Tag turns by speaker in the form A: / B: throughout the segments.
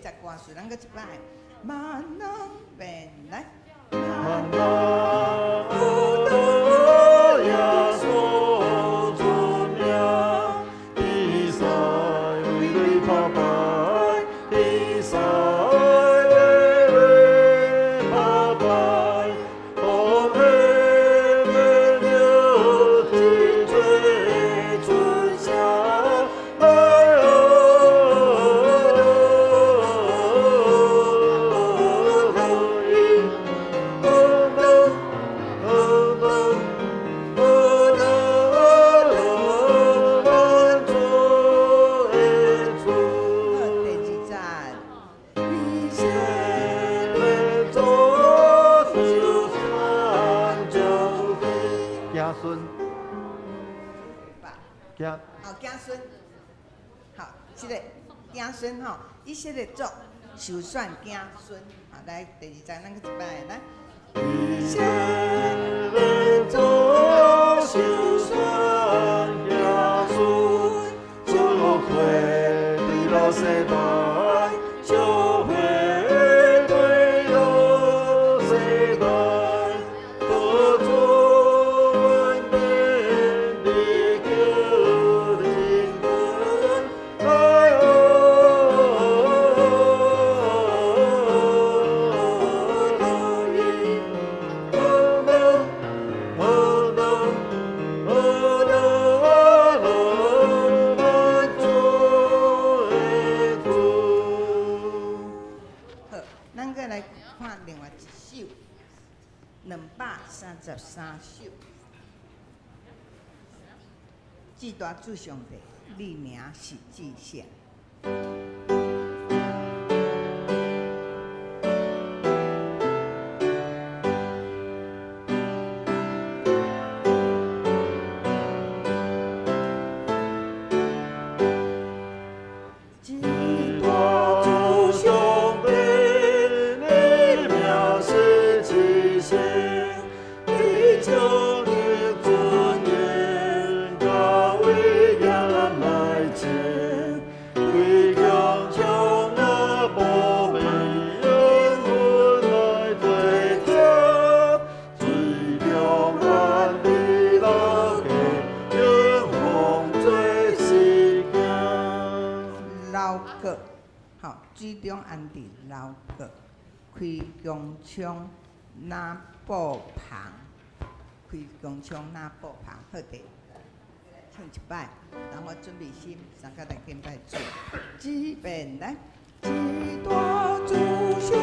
A: 只歌词，咱搁一摆。万能变来，
B: 万能的耶稣尊名，比赛为你拍败，比赛为你拍败，红黑白牛金锤春夏来
A: 子孙，好，这个子孙吼，以色列族受选子孙，好，来第二章，咱去一摆来。以色列族受选子孙，祝福对老世代，祝福对老世代。233首，至大主上帝，你名是至圣。开弓枪那步旁，开弓枪那步旁，好的，唱一摆，等我准备心，三个来敬拜主，只便来，只大主上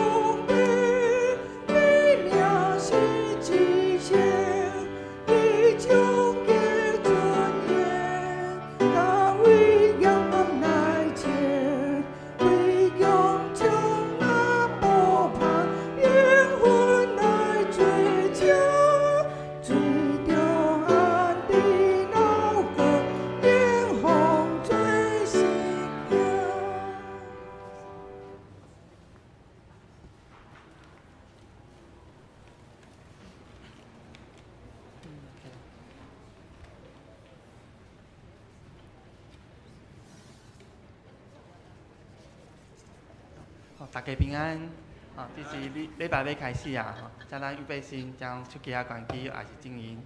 A: 帝，你名是至圣，你将嘅尊严，甲威严来前，开弓枪。
C: 大家平安，这是礼拜要开始啊！请咱预备心，将手机啊关机，也是静音。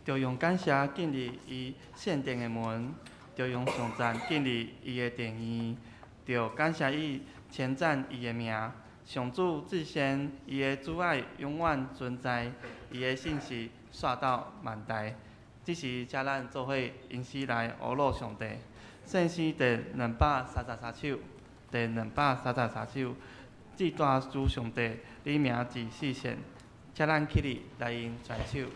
C: 就用感谢建立伊圣殿的门，就用上赞建立伊的殿院，就感谢伊称赞伊的名。上主至善，伊的主爱永远存在，伊的信息刷到万代。这是请咱做伙因时来阿罗上帝。圣诗第233首，第233首，至大主上帝，你名至世善，请咱起立来因全首。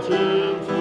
C: 请坐。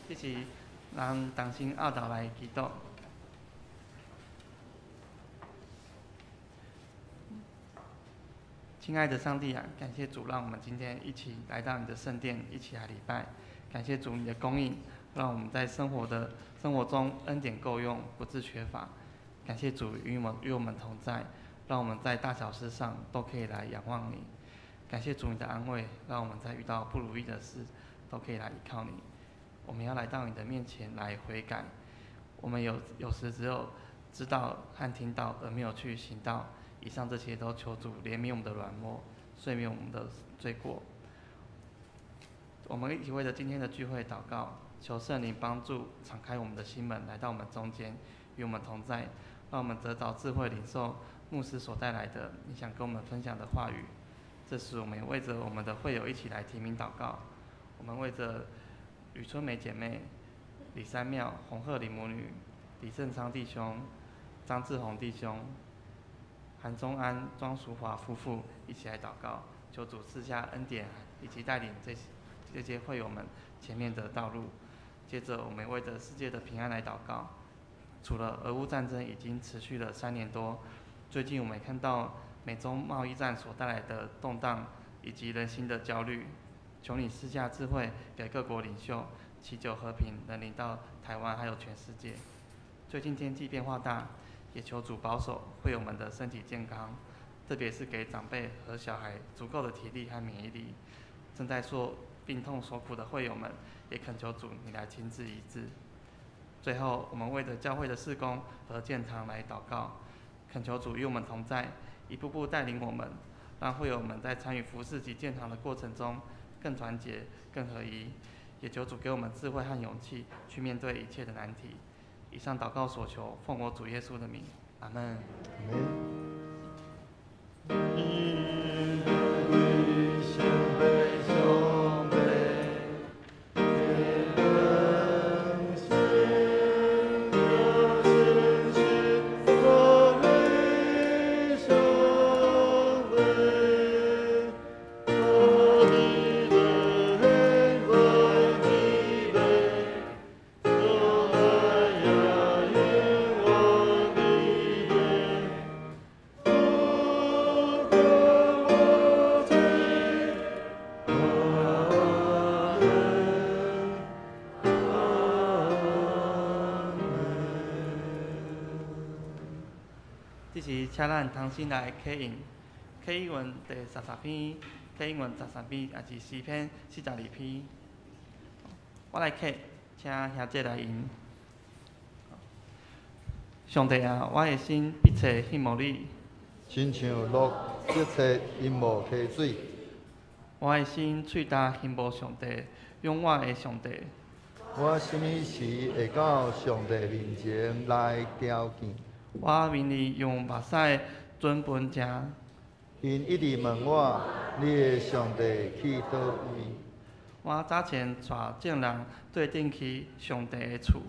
C: 这是咱同心拗道来祈祷。亲爱的上帝啊，感谢主，让我们今天一起来到你的圣殿，一起来礼拜。感谢主你的供应，让我们在生活中恩典够用，不致缺乏。感谢主与我们同在，让我们在大小事上都可以来仰望你。感谢主你的安慰，让我们在遇到不如意的事都可以来依靠你。我们要来到你的面前来悔改。我们有时只有知道和听到，而没有去行道。以上这些都求主怜悯我们的软弱，赦免我们的罪过。我们一起为着今天的聚会祷告，求圣灵帮助，敞开我们的心门，来到我们中间，与我们同在，让我们得到智慧，领受牧师所带来的你想跟我们分享的话语。这时，我们也为着我们的会友一起来提名祷告。我们为着吕春梅姐妹、李三妙、洪鹤林母女、李正昌弟兄、张志宏弟兄、韩宗安、庄淑华夫妇一起来祷告，求主赐下恩典，以及带领这些会友们前面的道路。接着，我们为着世界的平安来祷告。除了俄乌战争已经持续了3年多，最近我们也看到美中贸易战所带来的动荡以及人心的焦虑，求你赐下智慧给各国领袖，祈求和平能临到台湾还有全世界。最近天气变化大，也求主保守会友们的身体健康，特别是给长辈和小孩足够的体力和免疫力。正在受病痛所苦的会友们，也恳求主你来亲自医治。最后，我们为着教会的事工和建堂来祷告，恳求主与我们同在，一步步带领我们，让会友们在参与服事及建堂的过程中更团结、更合一。也求主给我们智慧和勇气，去面对一切的难题。以上祷告所求，奉我主耶稣的名，阿门。
B: 归献杯兄弟，天人
C: 这是请咱同心来启应，启应文第30篇，启应文13篇，也是诗篇42篇。我来启，请兄姐来引。上帝啊，我的心必切羡慕你，
D: 亲像鹿必切因无溪水，
C: 我的心喙焦羡慕上帝，永远的上帝。
D: 我什么时会到上帝面前来朝见？
C: 我明日用目屎准饭食，
D: 因一直问我，你的上帝去倒位？
C: 我早前带众人对顶去上帝的厝，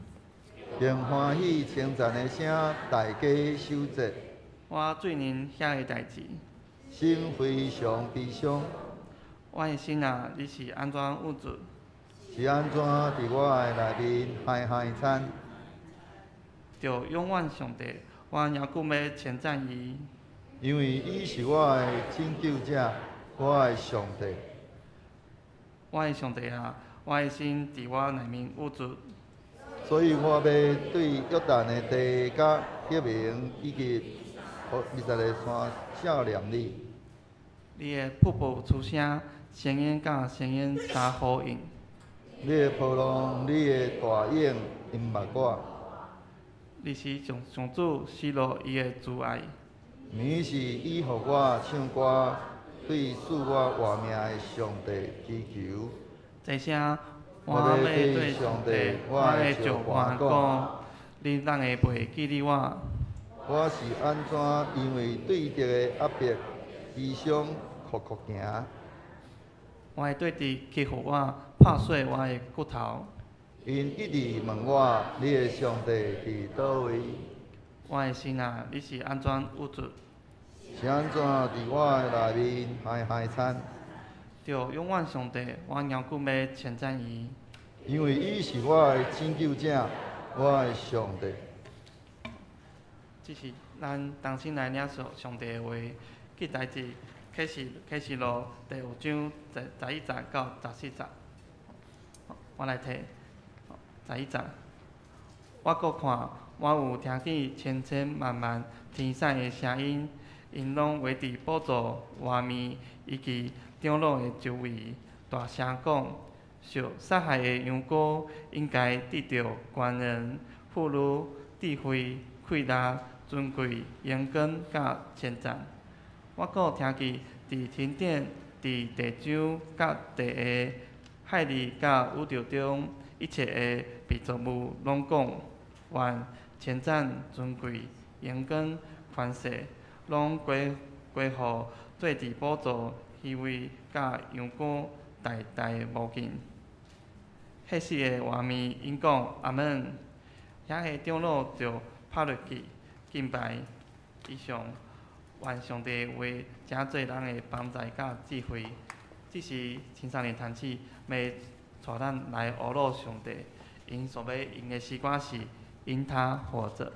D: 用欢喜称赞的声，大家守节，
C: 我最认遐个代志。
D: 心非常悲伤。
C: 我的心啊，你是安怎有主？
D: 是安怎伫我的内面嗨嗨惨？
C: 就永远上帝，我犹久要称赞伊。
D: 因为伊是我的拯救者，我的上帝。
C: 我的上帝啊，我的心伫我内面有主。
D: 所以我要对约旦的地甲革命以及20个山笑念你。
C: 你的瀑布出声，声音甲声音相呼应。
D: 你的波浪，你的大影淹没我。
C: 你是上主施落伊的慈爱。
D: 你是伊予我唱歌，对赐我活命的上帝祈求。
C: 这声我要对上帝，我会就我讲，你当会袂记哩我。
D: 我是安怎因为对敌的压迫、悲伤、哭哭行？
C: 我会对敌欺负我，拍碎我的骨头。
D: 因一直问我，你的上帝伫倒位？
C: 我的心啊，你是安怎有主？
D: 是安怎伫我的内面嗨嗨惨？
C: 就永远上帝，我犹久要称赞伊。
D: 因为伊是我的拯救者，我的上帝。
C: 这是咱当心来领受上帝的话，记代志启示录第5章11节到14节。我来睇11节。我阁看，我有听见千千万万天使的声音，因拢围伫宝座外面以及长老的周围，大声讲：受杀害的羊羔应该得到官人、妇女、智慧、快乐、尊贵、荣光甲称赞。我阁听见伫天顶、伫地上、甲地下、海里甲宇宙中一切的被造物拢讲：愿称赞、尊贵、荣光、权势，拢归乎坐伫宝座虚位甲羊羔代代无尽。迄时的画面因讲阿门，遐个长老就拍落去敬拜。以上愿上帝的话，真侪人的帮助甲智慧。这是青少年团体要带咱来学乐上帝，因所要用的诗歌是因他活着。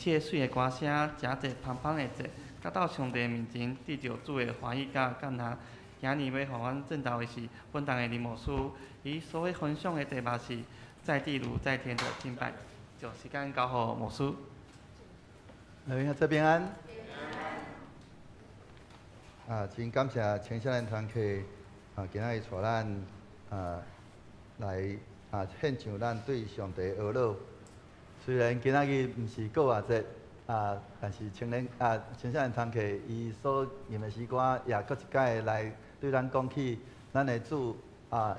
C: 切水的歌声，诚济香香的节，甲到上帝面前，得着主的欢喜甲感恩。今日要互阮证道的是本堂的林牧师，伊所要分享的题目是在地如在天的敬拜。就时间交互牧师。
D: 来，兄弟平安。真感谢青少年团契今仔日带咱来献上咱对上帝的懊恼。虽然今仔日毋是过活节但是青少年团契伊所念的诗歌也搁一届来对咱讲起咱的主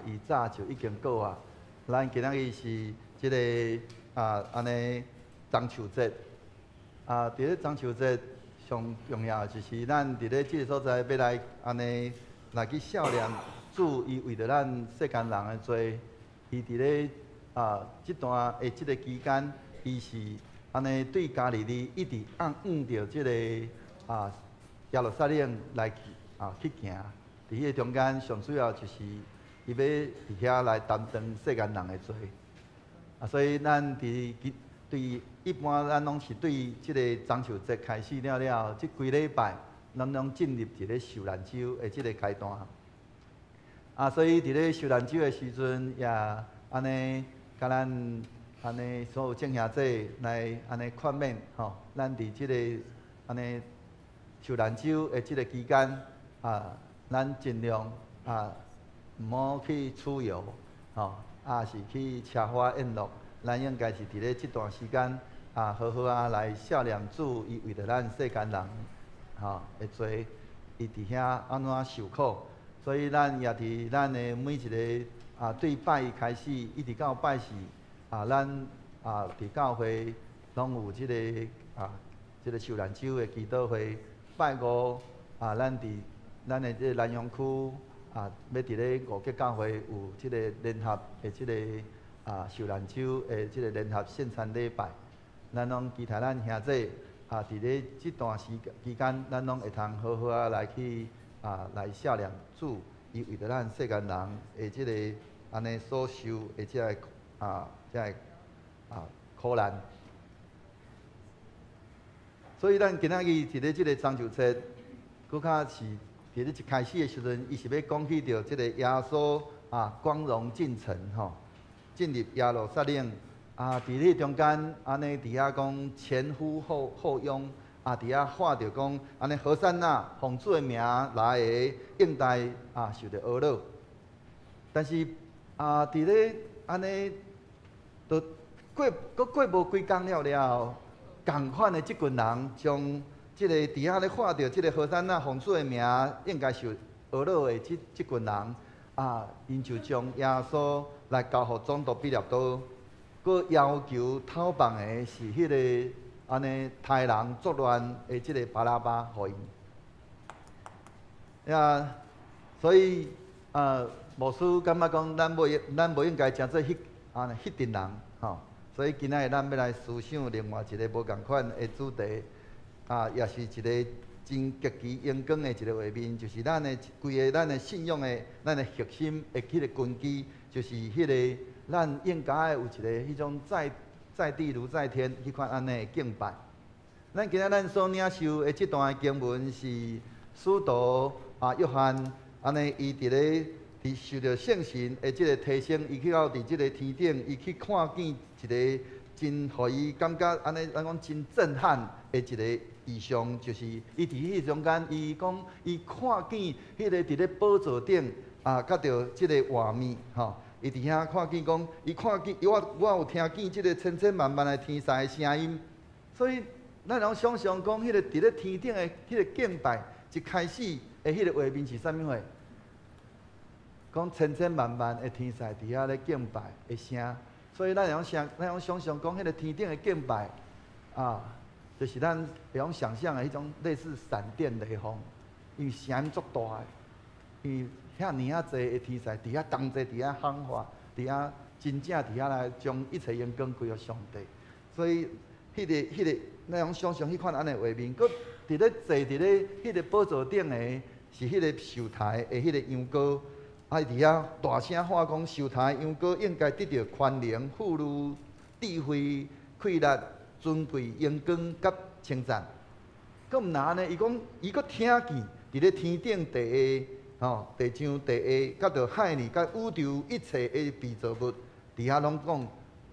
D: 伊早就已经过活。咱今仔日是即个安尼中秋节伫咧中秋节。上重要就是咱伫咧即个所在要来安尼来去孝念主，伊为着咱世间人的罪，伊伫咧即段的即个期间，伊是安尼对家己哩一直按着即个耶路撒冷来去行。伫迄个中间上主要就是伊要伫遐来担当世间人的罪。所以咱伫对一般咱拢是对即个中秋节开始了，即几礼拜咱拢进入一个受难周的即个阶段。所以伫咧受难周的时阵，也安尼甲咱安尼所有正兄姐来安尼劝勉吼，咱伫即个安尼受难周的即个期间咱尽量毋好去出游吼，是去吃花宴乐。咱应该是伫咧即段时间好好来孝念主，伊为着咱世间人的罪，伊伫遐安怎受苦，所以咱也伫咱的每一个对拜一开始，一直到拜四咱伫教会拢有即个受难周的祈祷会。拜五咱伫咱的即个南阳区要伫咧五结教会有即个联合的即个。受难周的即个联合圣餐礼拜，咱拢期待咱兄弟伫咧即段期间，咱拢会通好好来去来孝念主，伊为着咱世间人的即个安尼所受的即个苦难。所以咱今仔日伫咧即个中秋节，搁较是伫咧一开始的时阵，伊是要讲起着即个耶稣光荣进城吼。进入耶路撒冷伫迄中间安尼伫遐讲前呼后拥伫遐喊着讲安尼和散那，奉主的名来的，应该受着懊恼。但是伫咧安尼，都过无几工了，共款的即群人将即个伫遐咧喊着即个和散那，奉主的名应该受懊恼的即群人因就将耶稣来交互总督彼拉多，佮要求讨放的是迄个安尼杀人作乱的即个巴拉巴，互因。所以牧师感觉讲，咱无应该诚做迄阵人吼。所以今仔日咱要来思想另外一个无共款的主题，也是一个真极其阳光的一个画面，就是咱的规个咱的信仰的咱的核心的迄个根基，就是迄个咱应该有一个迄种在地如在天迄款安尼的敬拜。咱今仔咱所领受的即段经文是使徒约翰安尼伊伫受着圣神的即个提升，伊去到伫即个天顶，伊去看见一个真互伊感觉安尼咱讲真震撼的一个异象，就是伊伫迄中间，伊讲伊看见迄个伫咧宝座顶甲着即个画面吼，伊伫遐看见讲，伊看见我有听见即个千千万万的天使的声音，所以咱拢想象讲，迄个伫咧天顶的迄个敬拜，一开始的迄个画面是啥物货？讲千千万万的天使伫遐咧敬拜的声，所以咱用想象讲，迄个天顶的敬拜就是咱会用想象的迄种类似闪电雷锋，因为声音足大的，因为遐尼啊侪的天使伫遐同齐伫遐喊话，伫遐真正伫遐来将一切荣光归予上帝，所以迄个咱用想象迄款安尼画面，佮伫咧坐伫咧迄个宝座顶的是迄个受台的迄个羊羔。伫遐大声喊讲，受台羊羔应该得到权能、富裕、智慧、快乐、尊贵、荣光甲称赞。佫毋那安尼，伊讲伊佫听见伫咧天顶地下地上地下，甲着海里甲宇宙一切的被造物，伫遐拢讲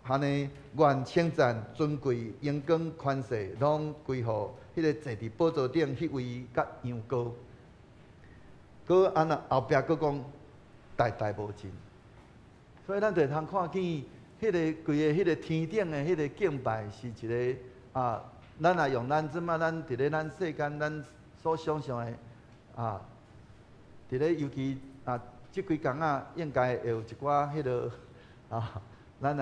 D: 安尼，愿称赞、尊贵、荣光、权势，拢归乎迄个坐伫宝座顶迄位甲羊羔。佫安那后壁佫讲代代无尽。所以咱就通看见迄个规个迄个天顶的迄个敬拜是一个咱也用咱即摆咱伫咧咱世间咱所想象的伫咧尤其即几工应该会有一寡迄落咱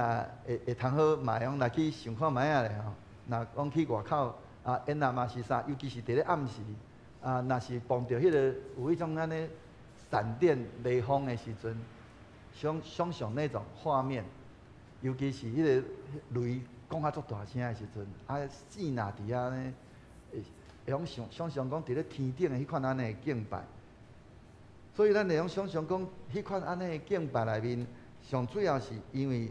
D: 也会通好嘛用来去想看卖咧吼。若讲去外口演嘛是啥，尤其是伫咧暗时若是碰到迄个有迄种安尼闪电雷锋的时阵，想象那种画面，尤其是迄个雷讲足大声的时阵，箭若伫遐呢，会用想象讲伫咧天顶的迄款安尼的敬拜。所以咱会用想象讲，迄款安尼的敬拜内面，上主要是因为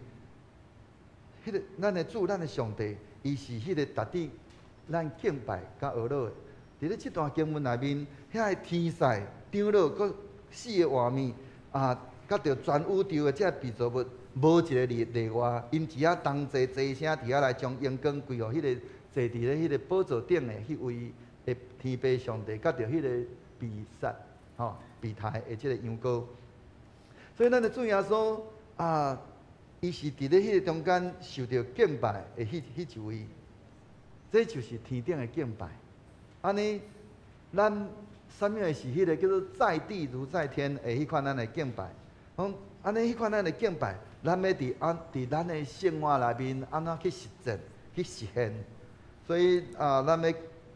D: 迄个咱的主、咱的上帝，伊是迄个值得咱敬拜甲学乐的。伫咧即段经文内面，遐个天使、长老、佮四个画面甲着全宇宙的遮被造物，无一个例外，因伫遐同齐齐声伫遐来将荣光归互迄个坐伫咧迄个宝座顶的迄位的天父上帝，甲着迄个被杀被杀的即个羊羔。所以咱的主耶稣伊是伫咧迄个中间受到敬拜的迄一位，这就是天顶的敬拜。安尼，咱啥物的是迄个叫做在地如在天的迄款咱的敬拜。讲安尼迄款咱的敬拜，咱要伫咱的生活内面安怎去实践、去实现。所以咱要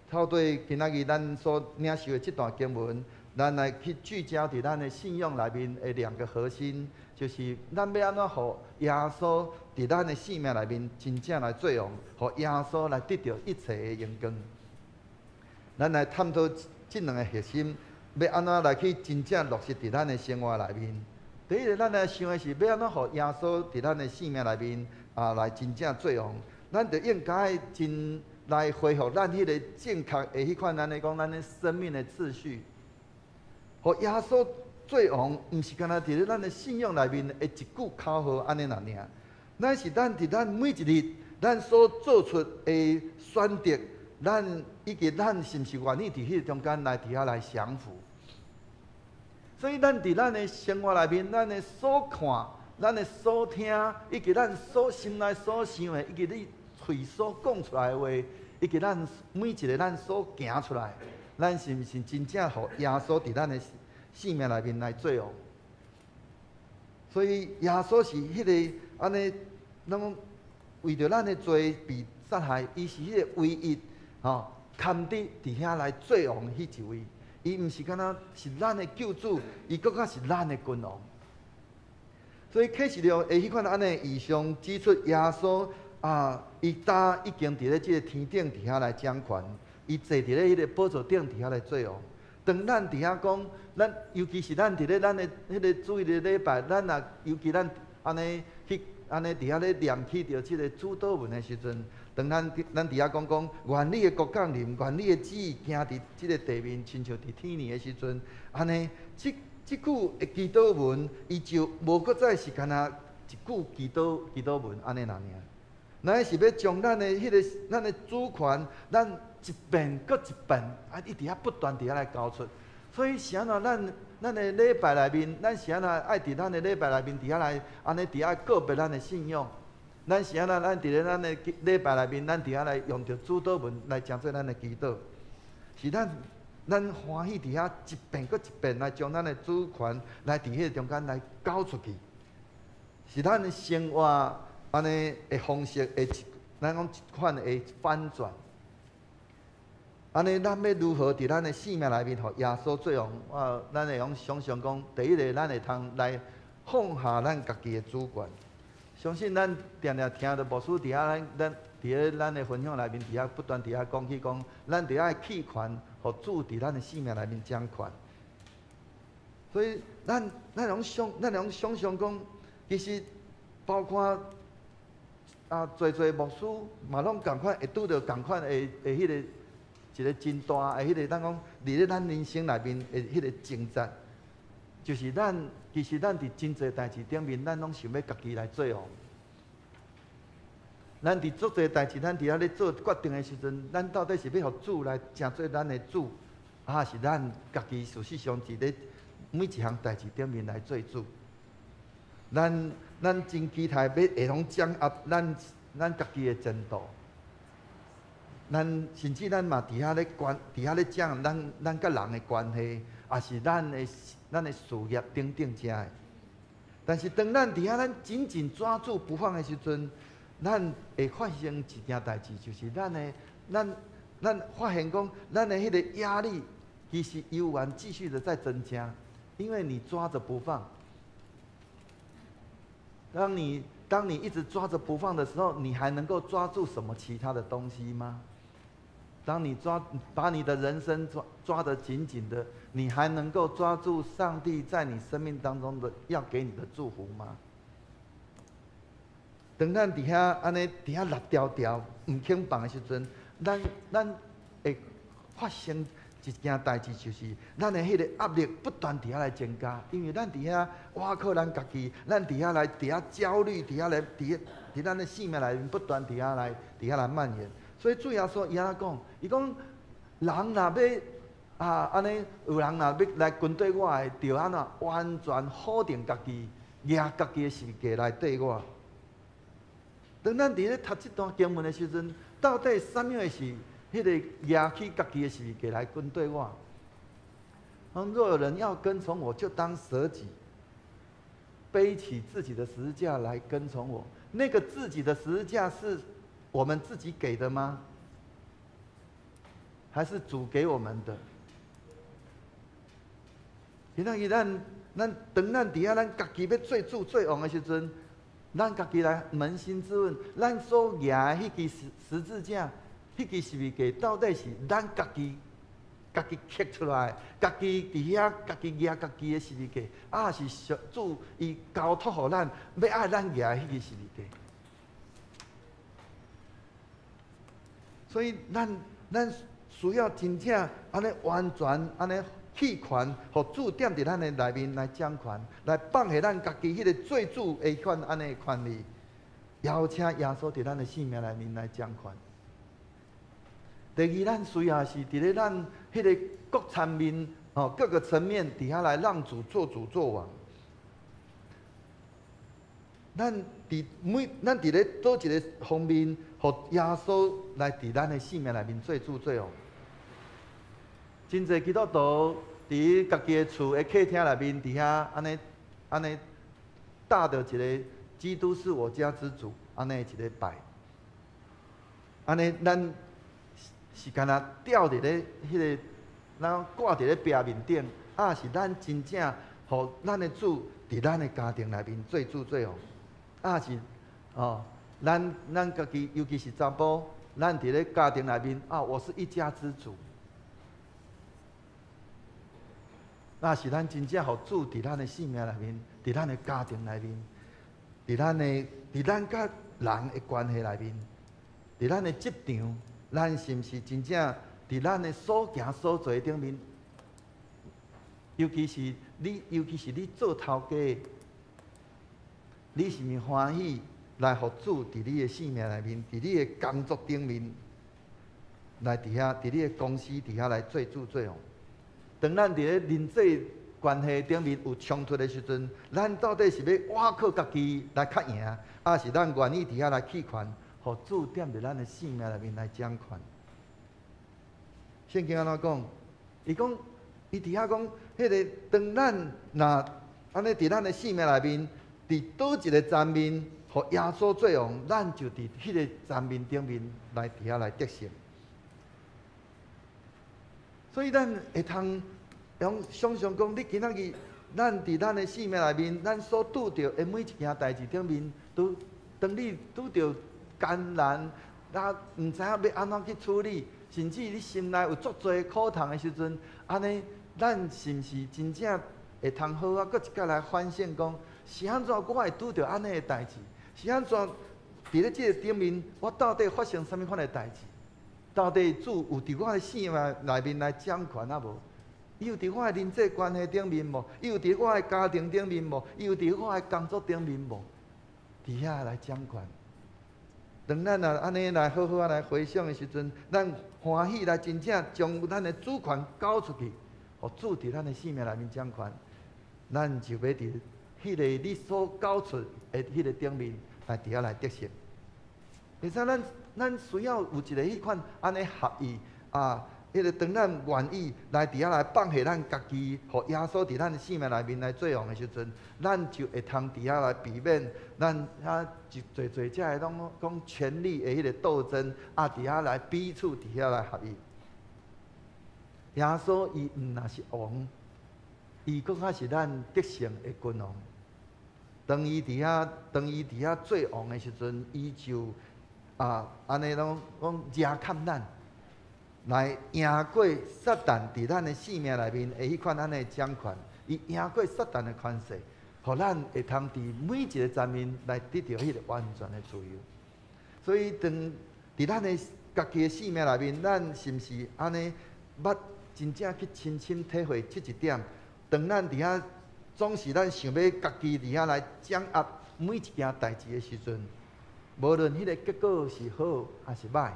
D: 透过今仔日咱所领受的这段经文，咱来去聚焦伫咱的信仰内面的两个核心，就是咱要安怎互耶稣伫咱的生命内面真正来作用，互耶稣来得到一切的荣光。咱来探讨这两个核心，要安怎来去真正落实伫咱的生活内面。第一个，咱来想的是要安怎互耶稣伫咱的生命内面来真正作用，咱就应该真来恢复咱迄个正确的迄款，咱来讲咱的生命的秩序。互耶稣作用，毋是干那伫咧咱的信仰内面的一句口号安尼那尔，咱是咱伫咱每一日咱所做出的选择，咱以及咱是毋是愿意伫迄个中间来伫遐来降服。所以，咱伫咱的生活内面，咱的所看、咱的所听，以及咱所心内所想的，以及你嘴所讲出来的话，以及咱每一个咱所行出来，咱是毋是真正互耶稣伫咱的生命内面来作用？所以，耶稣是迄个安尼，咱讲为着咱的罪被杀害，伊是迄个唯一堪得伫遐来作用的迄一位。伊毋是敢若是咱的救主，伊更加是咱的君王。所以启示录的迄款安尼异象指出，耶稣伊已经伫咧即个天顶伫遐来掌权，伊坐伫咧迄个宝座顶伫遐来作用。当咱伫遐讲，咱尤其是咱伫咧咱的迄个主日的礼拜，咱也尤其咱安尼去安尼伫遐咧念起着即个主祷文的时阵。当咱伫遐讲，愿你的国降临，愿你的旨意行伫即个地面，亲像伫天年的时阵，安尼，即句的祈祷文，伊就无搁再是干那一句祈祷文安尼那尔，咱是要将咱的迄个咱的主权，咱一遍搁一遍，伊伫遐不断伫遐来交出。所以是安怎咱的礼拜内面，咱是安怎爱伫咱的礼拜内面伫遐来安尼伫遐告别咱的信仰。咱是安怎？咱伫咧咱的礼拜内面，咱伫遐来用着主祷文来讲做咱的祈祷，是咱欢喜伫遐一遍搁一遍来将咱的主权来伫迄个中间来交出去，是咱的生活安尼的方式的咱讲一款的反转。安尼，咱要如何伫咱的生命内面，互耶稣作用？咱会用想象讲，第一个咱会通来放下咱家己的主权。相信咱常常听到牧师伫遐，咱伫咧咱的分享内面，伫遐不断伫遐讲起讲，咱伫遐弃权，互主伫咱的生命内面掌权。所以咱用想象讲，其实包括侪牧师嘛拢共款会拄着共款的迄个一个真大的迄个，咱讲伫咧咱人生内面的迄个挣扎，就是其实咱伫真侪代志顶面，咱拢想要家己来做王。咱伫足侪代志，咱伫遐咧做决定的时阵，咱到底是要互主来成做咱的主，还是咱家己事实上伫咧每一项代志顶面来做主？咱真期待要会通掌握咱家己的前途。甚至咱嘛伫遐咧掌咱甲人的关系，也是咱的事业等等遮的。但是当咱伫遐咱紧紧抓住不放的时阵，咱会发生一件代志，就是咱发现讲，咱的迄个压力其实悠然继续的在增加，因为你抓着不放。当你一直抓着不放的时候，你还能够抓住什么其他的东西吗？当你把你的人生抓得紧紧的，你还能够抓住上帝在你生命当中的要给你的祝福吗？当咱伫遐安尼伫遐立条条唔肯放的时阵，咱会发生一件代志，就是咱的迄个压力不断伫遐来增加，因为咱伫遐挖靠咱家己，咱伫遐焦虑，伫咱的生命内面不断伫遐来蔓延。所以主耶稣伊安怎讲？伊讲人若要安尼，有人若要来跟对我的，就安怎完全否定家己，举家己的世界来对我。当咱伫咧读这段经文的时阵，到底什么会是迄个举起家己的世界来跟对我？若有人要跟从我，就当舍己，背起自己的十字架来跟从我。那个自己的十字架是我们自己给的吗？还是主给我们的？今仔日当咱伫遐，咱家己要做主做王的时阵，咱家己来扪心自问，咱所举的迄支十字架，迄支十字架，到底是咱家己刻出来，家己伫遐家己举家己的十字架，还是主伊交托互咱，要爱咱举迄支十字架？所以咱需要真正安尼完全安尼弃权，互主点伫咱的内面来掌权，来放下咱家己迄个做主的安尼权利，邀请耶稣伫咱的生命内面来掌权。第二，咱需要是伫咧咱迄个各层面各个层面底下来让主做王。咱伫咧倒一个方面，互耶稣来伫咱的生命内面做主做王。真侪基督徒伫家己的厝的客厅内面，伫遐安尼搭着一个"基督是我家之主"安尼一个牌，安尼咱是干那吊伫咧迄个，咱挂伫咧壁面顶，是咱真正互咱的主伫咱的家庭内面做主做王，是咱家己，尤其是查甫，咱伫咧家庭内面我是一家之主。是咱真正互主伫咱的生命内面，伫咱的家庭内面，伫咱甲人的关系内面，伫咱的职场，咱是毋是真正伫咱的所行所做顶面？尤其是你做头家，你是毋是欢喜来互主伫你的生命内面，伫你的工作顶面，来伫你的公司伫遐来做主做王？当咱伫咧人际关系顶面有冲突的时阵，咱到底是要倚靠家己来较赢，还是咱愿意伫遐来弃权，互主点伫咱的生命内面来掌权？圣经安怎讲？伊伫遐讲，迄个当咱若安尼伫咱的生命内面，伫倒一个层面，互耶稣做王，咱就伫迄个层面顶面来伫遐来得胜。所以咱会通用想象讲，你今仔日咱伫咱的生命内面，咱所拄着的每一件代志顶面，当你拄着艰难，毋知影要安怎去处理，甚至你心内有足多苦痛的时阵，安尼咱是毋是真正会通好搁一摆来反省讲，是安怎我会拄着安尼的代志？是安怎伫咧即个顶面，我到底发生什么款的代志？到底主有伫我的生命内面来掌权啊无？伊有伫我的人际关系顶面无？伊有伫我的家庭顶面无？伊有伫我的工作顶面无？伫遐来掌权。当咱啊安尼来好好来回想的时阵，咱欢喜来真正将咱的主权交出去，互主伫咱的生命内面掌权，咱就要伫迄个你所交出的迄个顶面来伫遐来得胜。而且咱需要有一个迄款安尼合意啊。迄个当咱愿意来伫遐来放下咱家己，互耶稣伫咱的生命内面来作用的时阵，咱就会通伫遐来避免咱遐一侪遮的拢讲权力的迄个斗争，啊，伫遐来彼此伫遐来合意。耶稣伊毋若是王，伊更较是咱得胜的君王。当伊伫遐做王的时阵，伊就安尼拢讲压砍咱。来赢过撒旦伫咱的生命内面的迄款安尼掌权，伊赢过撒旦的权势，互咱会通伫每一个层面来得到迄个完全的自由。所以，当伫咱的家己的生命内面，咱是毋是安尼捌真正去深深体会这一点？当咱伫遐总是咱想要家己伫遐来掌握每一件代志的时阵，无论迄个结果是好还是歹。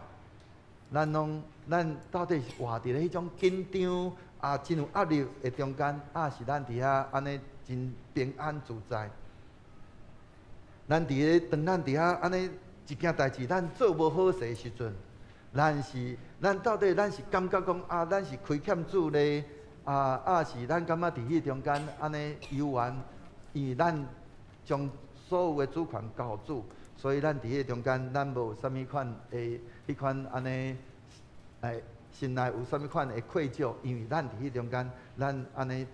D: 咱到底是活伫咧迄种紧张真有压力的中间，是咱伫遐安尼真平安自在。当咱伫遐安尼一件代志，咱做无好势的时阵，咱到底是感觉讲咱是亏欠主咧，是咱感觉伫迄中间安尼游玩，因为咱将所有的主权交互主。所以咱伫迄中间，咱无啥物款的迄款安尼，心内有啥物款的愧疚，因为咱伫迄中间，咱安尼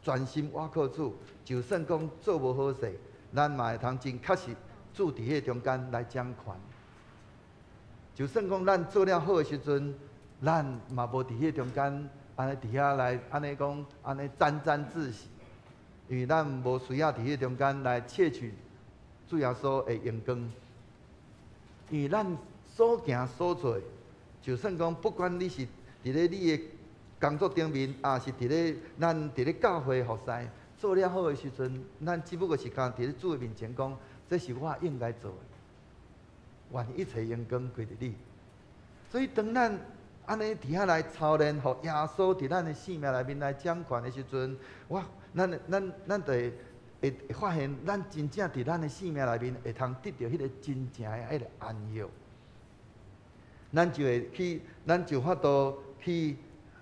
D: 专心倚靠主，就算讲做无好势，咱嘛会通真确实主伫迄中间来掌权。就算讲咱做了好的时阵，咱嘛无伫迄中间安尼伫遐来安尼讲安尼沾沾自喜，因为咱无需要伫迄中间来窃取。主耶稣的荣光，因为咱所行所做，就算讲不管你是伫咧你的工作顶面，是伫咧咱伫咧教会服侍做了好的时阵，咱只不过是讲伫咧主的面前讲，这是我应该做的，愿一切荣光归伫你。所以当咱安尼伫遐来操练，互耶稣伫咱的生命内面来掌权的时阵，咱就会发现，咱真正伫咱的生命内面会通得到迄个真正的迄个安息。咱就法度去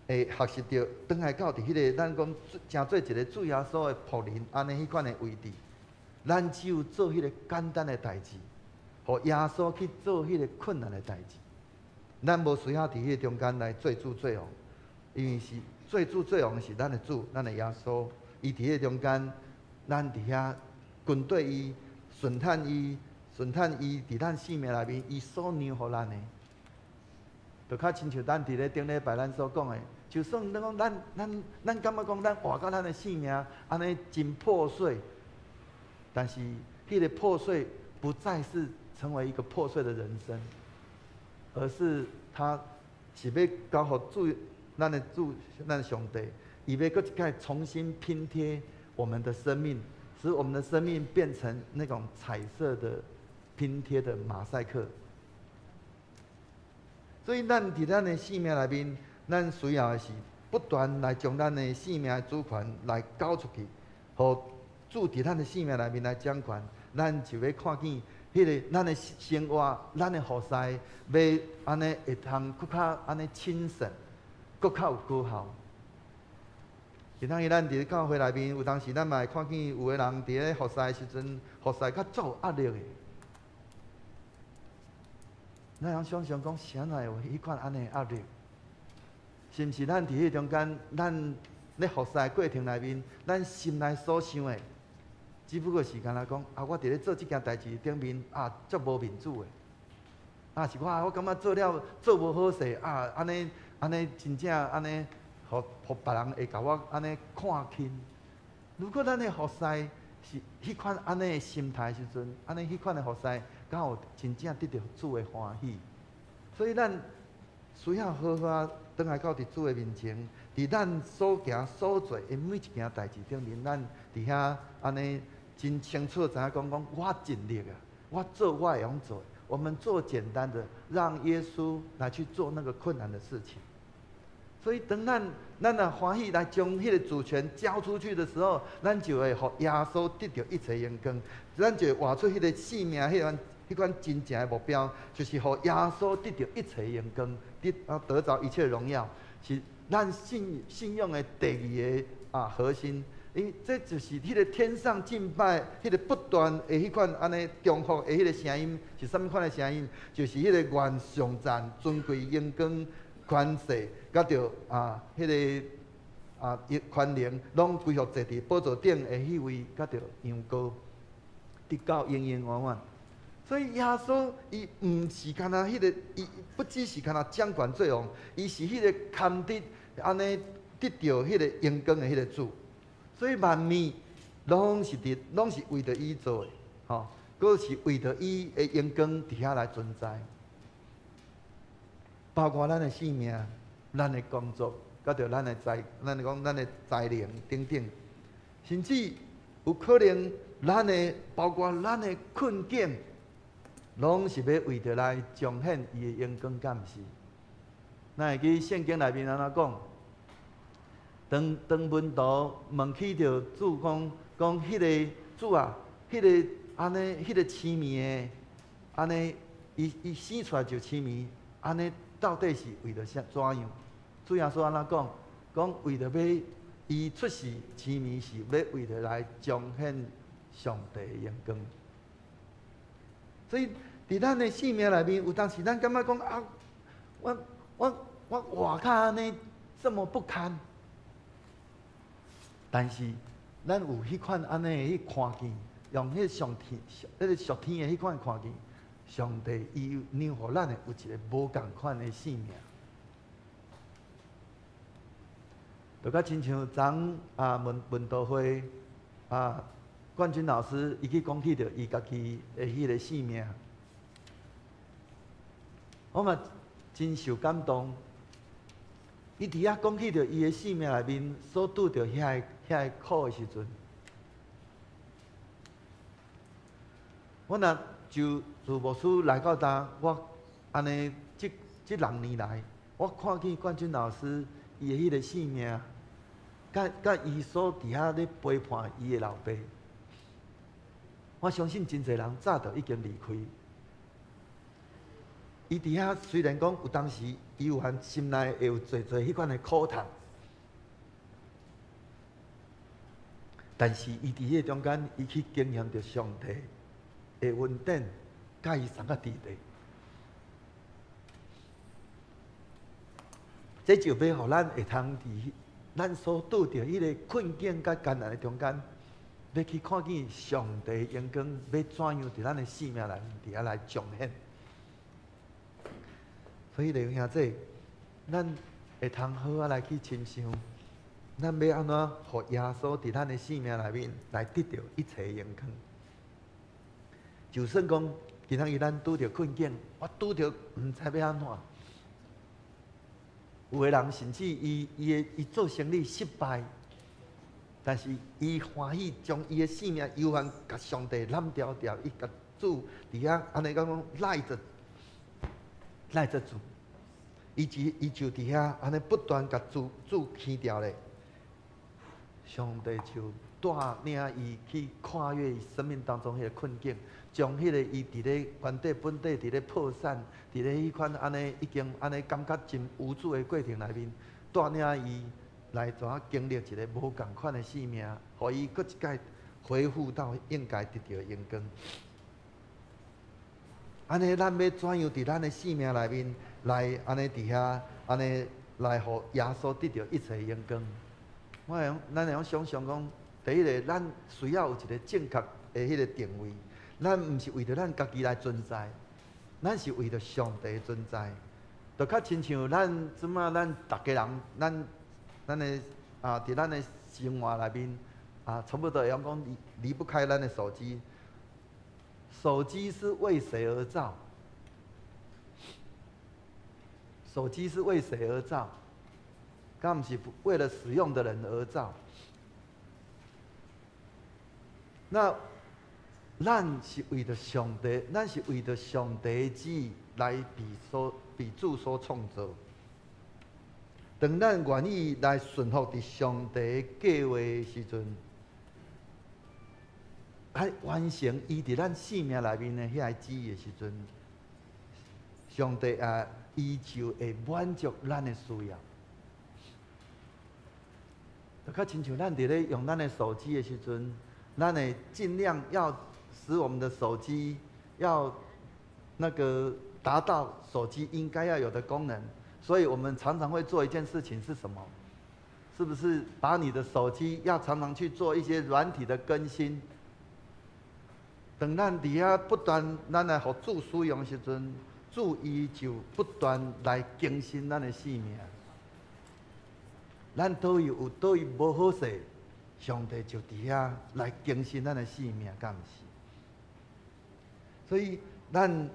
D: 学习到，转来到伫迄个咱讲诚做一个主耶稣的仆人安尼迄款的位置，咱只有做迄个简单的代志，互耶稣去做迄个困难的代志。咱无需要伫迄个中间来做主做王，因为是做主做王是咱的主，咱的耶稣，伊伫迄个中间。咱伫遐跟对伊，顺探伊伫咱生命内面，伊所让互咱的，就较亲像咱伫咧顶礼拜咱所讲的，就算咱讲咱感觉讲咱活到咱的生命安尼真破碎，但是迄个破碎不再是成为一个破碎的人生，而是他是要交互咱的上帝，伊要搁一摆重新拼贴。我们的生命，使我们的生命变成那种彩色的拼贴的马赛克。所以，咱伫咱的生命内面，咱需要的是不断来将咱的生命的主权来交出去，互主伫咱的生命内面来掌权。咱就要看见迄个咱的生活，咱的服侍，要安尼会通更较安尼谨慎，更较有果效。今仔日咱伫咧教会内面，有当时咱嘛会看见有个人伫咧服侍的时阵，服侍较足有压力的。咱通想想讲，啥会有迄款安尼压力？是毋是咱伫迄中间，咱咧服侍的过程内面，咱心内所想的，只不过是干那讲我伫咧做即件代志顶面足无面子的。是我感觉做无好势安尼真正安尼。互别人会甲我安尼看轻。如果咱的服侍是迄款安尼的心态时阵，安尼迄款的服侍，敢有真正得到主的欢喜。所以咱需要好好啊，转来到伫主的面前，伫咱所行所做的每一件代志顶面，咱伫遐安尼真清楚知影讲，我尽力啊，我做我会用做的。我们做简单的，让耶稣来去做那个困难的事情。所以等咱啊欢喜来将迄个主权交出去的时候，咱就会互耶稣得到一切荣光，咱就会活出迄个使命，迄款真正的目标，就是互耶稣得到一切荣光，得着一切荣耀，是咱信仰的第二个核心。因为这就是迄个天上敬拜，迄个不断的迄款安尼重复的迄个声音，是什么款的声音？就是迄个愿上赞、尊贵、荣光、权势，甲着迄个权能，拢归属坐伫宝座顶的迄位，甲着羊羔，直到永永远远。所以耶稣伊毋是干那迄个，伊不只是干那掌权作王，伊是迄个堪得安尼得到迄个荣光的迄个主。所以万物拢是为着伊做的，吼，佫是为着伊的荣光伫遐来存在。包括咱的性命、咱的工作，甲着咱的才能等等，甚至有可能包括咱的困境，拢是要为着来彰显伊的荣光，敢毋是？咱会记圣经内面安怎讲？当门徒问起着主讲迄个主啊，迄个安尼迄个青面的安尼，伊生出来就青面，安尼到底是为着怎样？主耶稣安怎讲？讲为着要伊出世青面，是要为着来彰显上帝的荣光。所以伫咱的生命内面，有当时咱感觉讲啊，我活较安尼这么不堪。但是，咱有迄款安尼的看见，用迄上天、迄个属天的迄款看见，上帝伊让互咱的有一个无共款的性命。就甲亲像昨文道会冠军老师伊去讲起着伊家己的迄个性命，我嘛真受感动。伊伫遐讲起着伊的性命内面所拄着遐个苦的时阵，我若就牧师来到呾，我安尼即6年来，我看见冠军老师伊的迄个性命，甲伊所伫遐咧陪伴伊的老爸，我相信真侪人早就已经离开。伊伫遐虽然讲有当时，伊有含心内会有侪迄款的苦痛，但是伊伫迄中间，伊去经验着上帝的恩典，甲伊送到伫地。这就要互咱会通伫咱所拄着迄个困境甲艰难的中间，要去看见上帝荣光要怎样伫咱的生命内面伫遐来彰显。所以，弟兄兄弟，咱会通好啊来去亲像，咱要安怎互耶稣伫咱的生命内面来得到一切荣光。就算讲今仔日咱拄着困境，我拄着毋知要安怎。有个人甚至伊做生意失败，但是伊欢喜将伊的性命悠然甲上帝揽调调，伊甲主伫遐安尼讲赖着主，伊就伫遐安尼不断甲主牵调咧，上帝就带领伊去跨越伊生命当中迄个困境，将迄个伊伫咧原地本地伫咧破产，伫咧迄款安尼已经安尼感觉真无助的过程内面，带领伊来怎啊经历一个无共款的生命，互伊搁一届恢复到应该得到的荣光。安尼，咱要怎样伫咱的生命内面来安尼伫遐安尼来，互耶稣得到一切荣光？咱会用想象讲，第一个，咱需要有一个正确的迄个定位，咱毋是为着咱家己来存在，咱是为着上帝存在。就较亲像咱即马咱逐家人，咱的伫咱的生活内面，差不多会讲离不开咱的手机。手机是为谁而造？手机是为谁而造？敢不是为了使用的人而造？那咱是为着上帝，咱是为着上帝旨意来被主所创造。当咱愿意来顺服伫上帝计划的时阵，来完成伊伫咱生命内面的遐个旨意的时阵，上帝伊就会满足咱的需要。就较亲像咱伫咧用咱的手机的时阵，咱会尽量要使我们的手机要达到手机应该要有的功能。所以我们常常会做一件事情是什么？是不是把你的手机要常常去做一些软体的更新？等咱伫遐不断咱来互主使用的时阵，主伊就不断来更新咱的生命。咱倒位无好势，上帝就伫遐来更新咱的生命，敢毋是？所以咱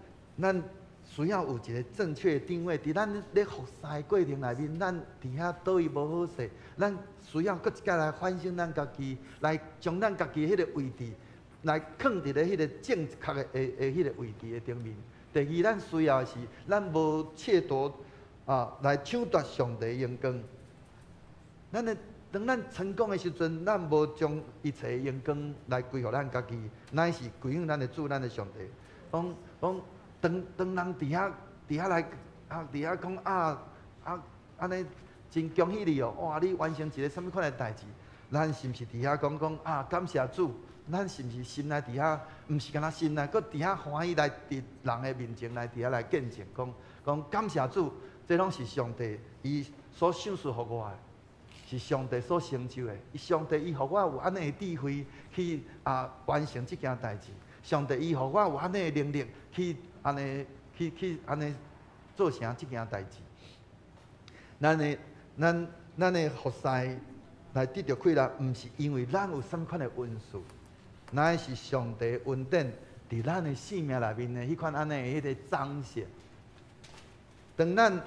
D: 需要有一个正确的定位，伫咱咧服侍的过程内面，咱伫遐倒位无好势，咱需要搁一摆来反省咱家己，来将咱家己迄个位置来放伫咧迄个正确的迄个位置的顶面。第二，咱需要的是咱无窃夺来抢夺上帝的荣光。当咱成功的时阵，咱无将一切的荣光来归互咱家己，乃是归向咱的主、咱的上帝。当人伫遐来伫遐讲安尼真恭喜你哦！哇，你完成一个什么款的代志？咱是毋是伫遐讲感谢主？咱是毋是心内伫遐，毋是干那心内，搁伫遐欢喜来伫人的面前来伫遐来见证，讲感谢主，这拢是上帝伊所赏赐互我的，是上帝所成就的。上帝伊互我有安尼的智慧去完成这件代志。上帝伊互我有安尼的能力去安尼做成这件代志。咱的服侍来得到快乐，毋是因为咱有什么款的恩赐。乃是上帝恩典伫咱的生命内面的迄款安尼的迄个彰显。当人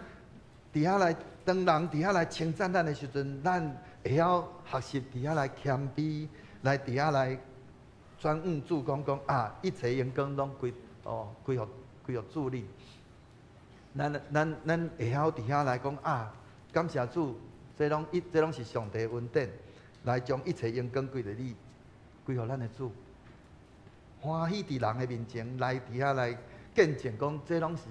D: 伫遐来称赞咱的时阵，咱会晓学习伫遐来谦卑，来伫遐来转向主讲一切荣光拢归互主你。咱会晓伫遐来讲感谢主，这拢是上帝恩典，来将一切荣光归着你。归互咱的主，欢喜伫人的面前来伫遐来见证，讲这拢是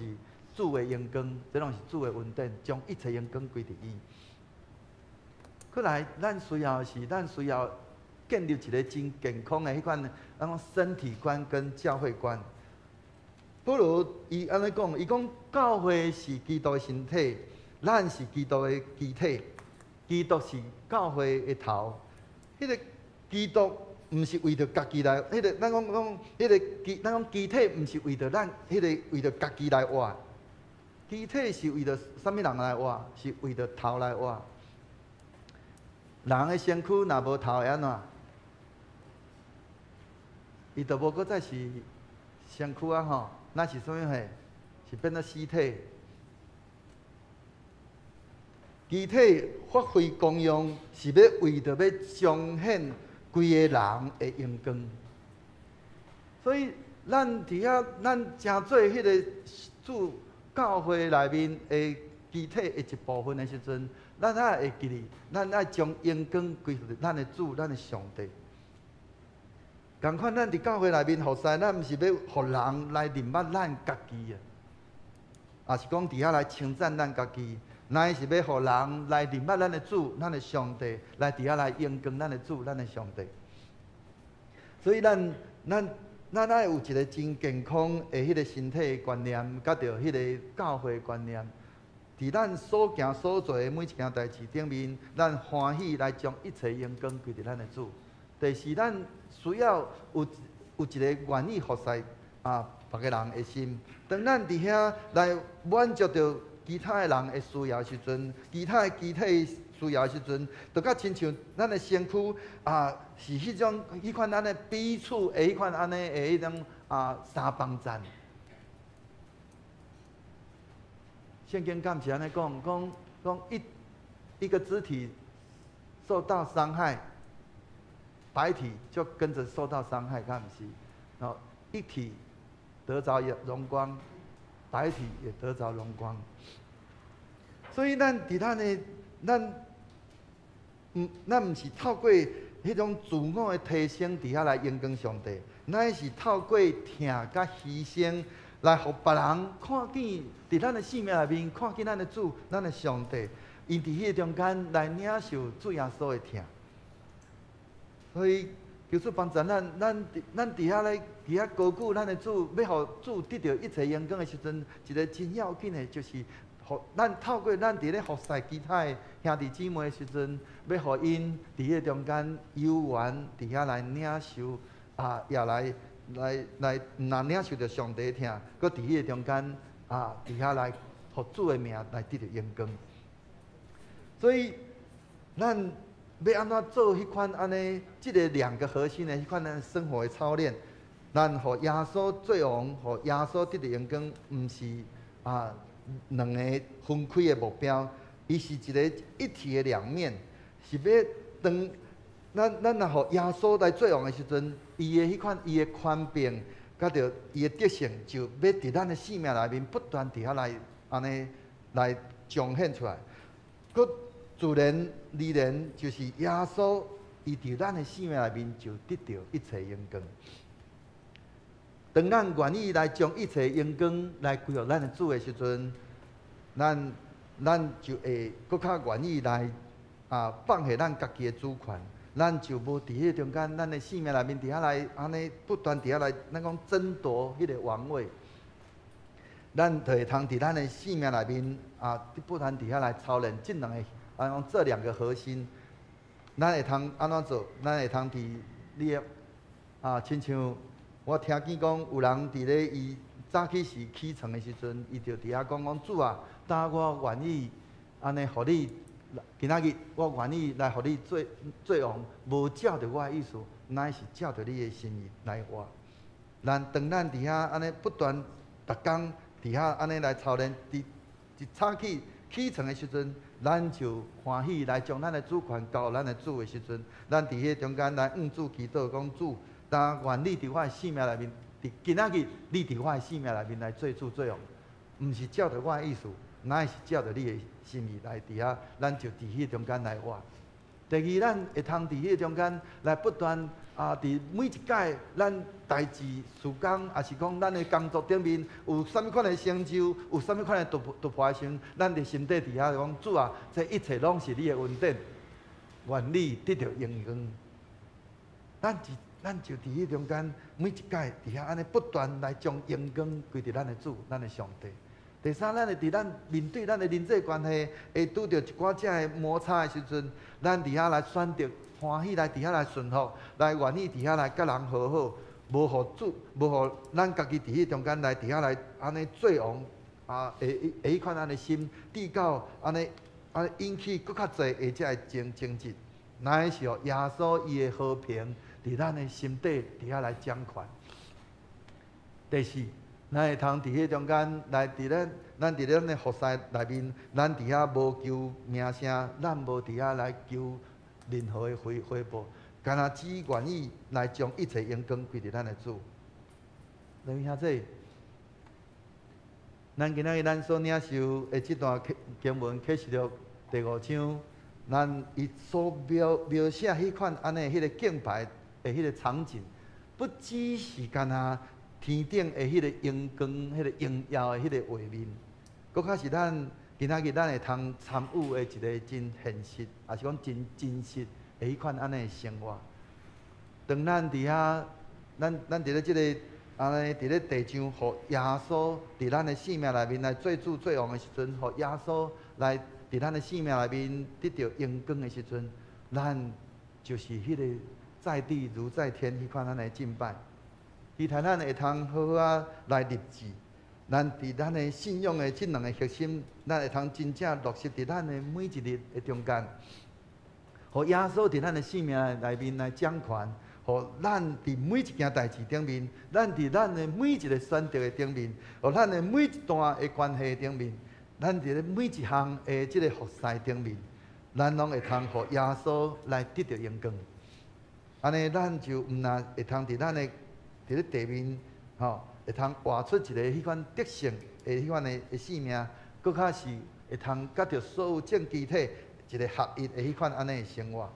D: 主的荣光，这拢是主的恩典，将一切荣光归伫伊。过来，咱需要建立一个真健康的迄款身体观跟教会观。保罗伊安尼讲，伊讲教会是基督的身体，咱是基督的肢体，基督是教会的头。迄个基督毋是为着家己来，迄个咱讲肢体毋是为着咱，为着家己来活。肢体是为着啥物人来活？是为着头来活。人的身躯若无头会安怎？伊就无搁再是身躯吼，那是啥物货？是变做尸体。肢体发挥功用，是要为着要彰显规个人的荣光。所以咱伫遐，咱诚做迄个主教会内面的肢体的一部分的时阵，咱会记哩，咱爱将荣光归乎咱的主、咱的上帝。同款，咱伫教会内面服侍，咱毋是要互人来认捌咱家己啊，也是讲伫遐来称赞咱家己。乃是要互人来认捌咱的主、咱的上帝，来伫遐来荣光咱的主、咱的上帝。所以咱爱有一个真健康的迄个身体的观念，甲着迄个教会的观念，伫咱所行所做的每一件代志顶面，咱欢喜来将一切荣光归伫咱的主。第四，咱需要有一个愿意服侍别个人的心。当咱伫遐来满足着其他的人的需要时阵，其他的肢体需要的时阵，就甲亲像咱的身躯是迄款咱的彼此的迄款安尼的迄种三帮站。圣经敢是安尼讲一个肢体受到伤害，白体就跟着受到伤害，敢不是？然后一体得着荣光，白体也得着荣光。所以咱伫咱毋是透过迄种自我的提升伫遐来荣光上帝，乃是透过疼甲牺牲。来，互别人看见，伫咱的生命内面看见咱的主、咱的上帝，因伫迄个中间来领受主耶稣的疼。所以，求主帮助咱伫遐咧，伫遐高举咱的主，要互主得到一切荣光的时阵，一个真要紧的，就是互咱透过咱伫咧服侍其他的兄弟姊妹的时阵，要互因伫迄个中间有缘伫遐来领受也来毋但领受着上帝的疼，搁伫迄个中间伫遐来，互主的名来得到荣光。所以，咱要安怎做迄款安尼，即个两个核心的迄款咱生活的操练，咱互耶稣做王，互耶稣得到荣光，毋是两个分开的目标，伊是一个一体的两面，是要当。咱若互耶稣来做王的时阵，伊的迄款伊的宽饼，甲着伊的德性，就要伫咱的生命内面不断伫遐来安尼来彰显出来。佮自然而然就是耶稣，伊伫咱的生命内面就得到一切荣光。当咱愿意来将一切荣光来归予咱的主的时阵，咱就会搁较愿意来放下咱家己的主权。咱就无伫迄中间，咱的生命内面伫遐来安尼不断伫遐来，咱讲争夺迄个王位。咱就会通伫咱的生命内面不断伫遐来操练这两个这两个核心。咱会通安怎做？咱会通伫你亲像我听见讲有人伫咧伊早起时起床的时阵，伊就伫遐讲主啊，但我愿意安尼，互你。今仔日我愿意来，互你做王，无照着我的意思，乃是照着你的心意来活。当咱伫遐安尼不断，逐工伫遐安尼来操练，一早起床的时阵，咱就欢喜来将咱的主权交咱的主的时阵，咱伫迄中间来向主祈祷，讲主，但愿你伫我的生命内面，今仔日你伫我的生命内面来做主做王，毋是照着我的意思。乃是照着你的心意来伫遐，咱就伫迄中间来活。第二，咱会通伫迄中间来不断伫每一届咱代志事工，也是讲咱的工作顶面有啥物款的成就，有啥物款的突破的时阵，咱伫心底伫遐讲主啊，这一切拢是你的恩典，愿你得到荣光。咱就伫迄中间每一届伫遐安尼不断来将荣光归伫咱的主，咱的上帝。第三，咱会伫咱面对咱的人际关系，会拄着一寡只的摩擦的时阵，咱伫遐来选择欢喜来伫遐来顺服，来愿意伫遐来甲人和好，无互咱家己伫迄中间来伫遐来安尼做王迄款安尼心，递到安尼引起搁较侪下只的争执，乃是互耶稣伊的和平伫咱的心底伫遐来掌权。第四。咱会通伫迄中间来咱伫咱的服侍内面，咱伫遐无求名声，咱无伫遐来求任何的回报，干那只愿意来将一切荣光归伫咱的主。弟兄兄弟，咱今仔日咱所领受的这段经文启示录第5章，咱伊所描写迄款安尼迄个敬拜的迄个场景，不只是干那。天顶的迄个阳光、迄个荣耀的迄个画面，搁较是咱今仔日咱会通参与的一个真现实，也是讲真真实的迄款安尼的生活。当咱伫遐，咱伫咧即个安尼伫咧地上，互耶稣伫咱的生命内面来做主做王的时阵，互耶稣来伫咱的生命内面得到荣光的时阵，咱就是迄个在地如在天迄款安尼敬拜。其他咱会通好好来立志，咱伫咱的信仰的这两个核心，咱会通真正落实伫咱的每一日的中间，互耶稣伫咱的生命内面来掌权，互咱伫每一件代志顶面，咱伫咱的每一个选择的顶面，互咱的每一段的关系顶面，咱伫咧每一项的这个服侍顶面，咱拢会通互耶稣来得到荣光。安尼，咱就毋但会通伫咱的伫咧地面，会通活出一个迄款德性的迄款的生命，搁较是会通甲着所有正机体一个合一的迄款安尼的生活。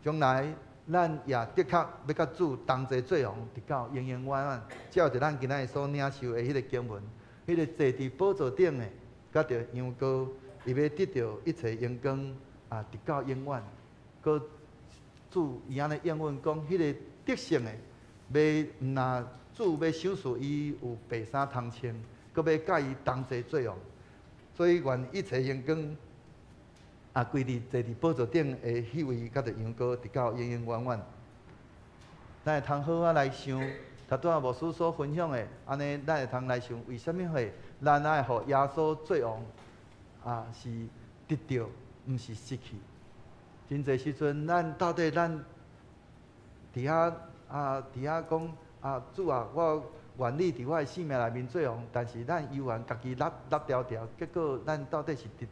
D: 将来咱也的确要甲主同齐做王，直到永永远远。照着咱今仔日所领受的迄个经文，迄个坐伫宝座顶的，甲着羊羔，伊要得到一切荣光直到永远。搁主伊安尼应允讲，迄个德性的，要毋但主要赏赐伊有白衫通穿，搁要甲伊同齐做王。所以愿一切荣光归伫坐伫宝座顶的迄位，甲着羊羔，直到永永远远。咱会通好好来想，头拄仔牧师所分享的，安尼咱会通来想，为什么会咱爱互耶稣做王是得到，毋是失去。真侪时阵，咱到底咱伫遐讲主啊，我愿意伫我的生命内面做王，但是咱犹原家己拉条条，结果咱到底是得